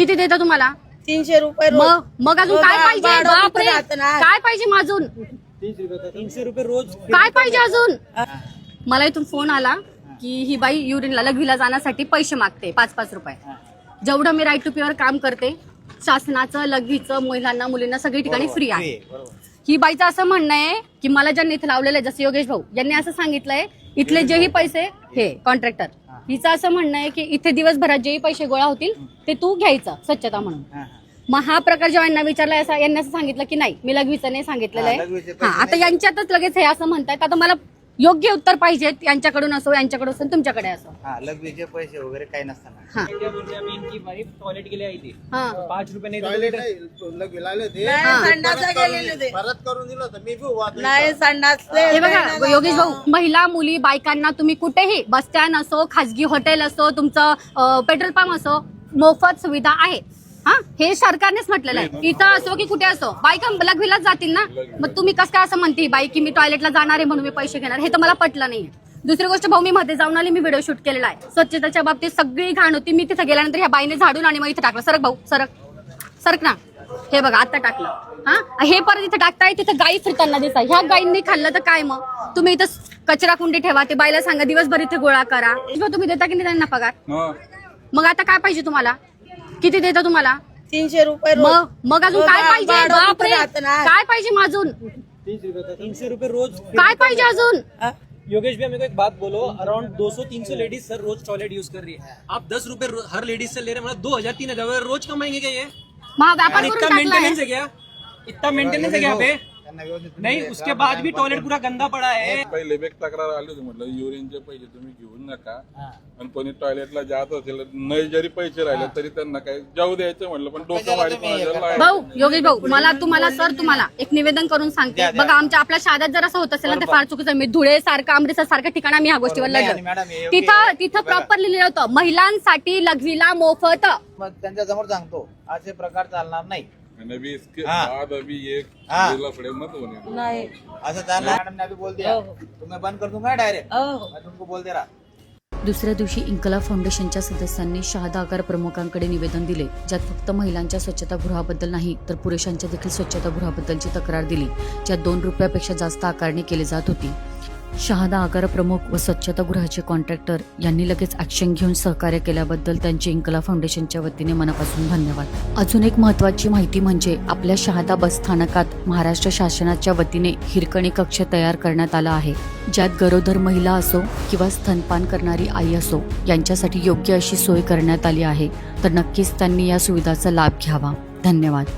किती देता तुम्हाला? 300 रुपये रोज. मग अजून काय पाहिजे? बापरे, काय पाहिजे अजून? 300 रुपये रोज. काय पाहिजे अजून? मला इथून फोन आला की ही बाई युरिनला लघवीला जाण्यासाठी पैसे मागते 5-5 रुपये. जेवढं मी राईट टू प्युअर काम करते शासनाचं, लघवीचं, महिलांना मुलींना सगळी ठिकाणी फ्री आहे. ही बाईचं असं म्हणणं आहे की मला ज्यांनी इथे लावलेलं आहे, जसं योगेश भाऊ यांनी असं सांगितलंय, इथले जेही पैसे हे कॉन्ट्रॅक्टर, हिचं असं म्हणणं आहे की इथे दिवसभरात जेही पैसे गोळा होतील ते तू घ्यायचं स्वच्छता म्हणून. मग हा प्रकार जेव्हा यांना विचारला, यांनी असं सांगितलं की नाही, मी लघवीचं नाही सांगितलेलं आहे. आता यांच्यातच लगेच हे असं म्हणतायत. आता मला योग्य उत्तर पाहिजे, यांच्याकडून असो, यांच्याकडून असो, तुमच्याकडे असो. लघवीचे पैसे वगैरे काही नसताना टॉयलेट के लिए आई थी, हाँ. 5 रुपये नहीं नाही, संडासला गेलेले होते. परत करून दिलं होतं मी बी नाही, संडास हे बघा योगेश भाऊ, महिला मुली बायकांना तुम्ही कुठेही बस स्टँड असो, खाजगी हॉटेल असो, तुमचं पेट्रोल पंप असो, मोफत सुविधा आहे. हा, हे सरकारनेच म्हटलेलं आहे. इथं असो की कुठे असो, बायका लघवीलाच जातील ना. मग तुम्ही कसं काय असं म्हणते बाई की मी टॉयलेटला जाणार आहे म्हणून मी पैसे घेणार? हे तर मला पटलं नाहीये. दुसरी गोष्ट भाऊ, मी मध्ये जाऊन आली, मी व्हिडिओ शूट केलेला आहे. स्वच्छतेच्या बाबतीत सगळी घाण होती. मी तिथे गेल्यानंतर ह्या बाईने झाडून आणि मग इथे टाकलं. सरक भाऊ, सरक ना. हे बघा आता टाकलं. हा, हे परत इथे टाकताय, तिथे गाई फिरताना दिसतात. ह्या गाईंनी खाल्लं तर काय? मग तुम्ही इथं कचरा कुंडी ठेवा, ते बाईला सांगा दिवसभर इथे गोळा करा. तुम्ही देता की नाही त्यांना पगार? मग आता काय पाहिजे तुम्हाला? किती देता तुम्हाला? 300 रुपये रोज. मग अजून काय पाहिजे? बापरे, काय पाहिजे अजून? 300 रुपये रोज. काय पाहिजे अजून? योगेश भैया, मेरे को एक बात बोलो, अराउंड 200-300 लेडीज सर रोज टॉयलेट यूज कर रही है. आप 10 रुपए हर लेडीज से ले रहे हैं, मतलब 2000-3000 रोज कमाएंगे क्या ये? व्यापार इतना करून मेंटेनेंस टाकलाय. है क्या? इतना मेंटेनेंस है क्या पे? नहीं, उसके बाद भी टॉयलेट पूरा गंदा पड़ा है. पहिले बेक तक्रार आली होती, म्हटलं युरिनचे पैसे तुम्ही घेऊन नका, आणि कोणी टॉयलेटला जात असेल नाही जरी पैसे राहिले तरी त्यांना काय जाऊ द्यायचं म्हटलं. पण डोकं वाढत भाऊ, योगेश भाऊ, तुम्हाला एक निवेदन करून सांगते बघा. आपल्या शाळेत जर असं होत असेल ना, ते फार चुकीचं. मी धुळे सारखं, अमृतसर सारख्या ठिकाणी आम्ही ह्या गोष्टीवर लढलो. तिथं प्रॉपर लिहिलेलं होतं महिलांसाठी लघवीला मोफत. मग त्यांच्या समोर सांगतो असे प्रकार चालणार नाही. अभी इसके बाद अभी एक लफड़े मत होने. नाही, असं चालणार. मॅडम ने अभी बोल दिया, तुम्हें बंद कर दूंगा डायरेक्ट. मैं तुमको बोल दे रहा. दुसऱ्या दिवशी इन्कलाब फाउंडेशनच्या सदस्यांनी शहादा आगार प्रमुखांकडे निवेदन दिले, ज्यात फक्त महिलांच्या स्वच्छतागृहाबद्दल नाही तर पुरुषांच्या देखील स्वच्छतागृहाबद्दलची तक्रार दिली, ज्यात 2 रुपयापेक्षा जास्त आकारणी केली जात होती. शहादा आगार प्रमुख व स्वच्छतागृहाचे कॉन्ट्रॅक्टर यांनी लगेच ॲक्शन घेऊन सहकार्य केल्याबद्दल त्यांचे इन्कलाब फाउंडेशनच्या वतीने मनापासून धन्यवाद. अजून एक महत्त्वाची माहिती म्हणजे आपल्या शहादा बस स्थानकात महाराष्ट्र शासनाच्या वतीने हिरकणी कक्ष तयार करण्यात आला आहे, ज्यात गरोदर महिला असो किंवा स्तनपान करणारी आई असो यांच्यासाठी योग्य अशी सोय करण्यात आली आहे. तर नक्कीच त्यांनी या सुविधाचा लाभ घ्यावा. धन्यवाद.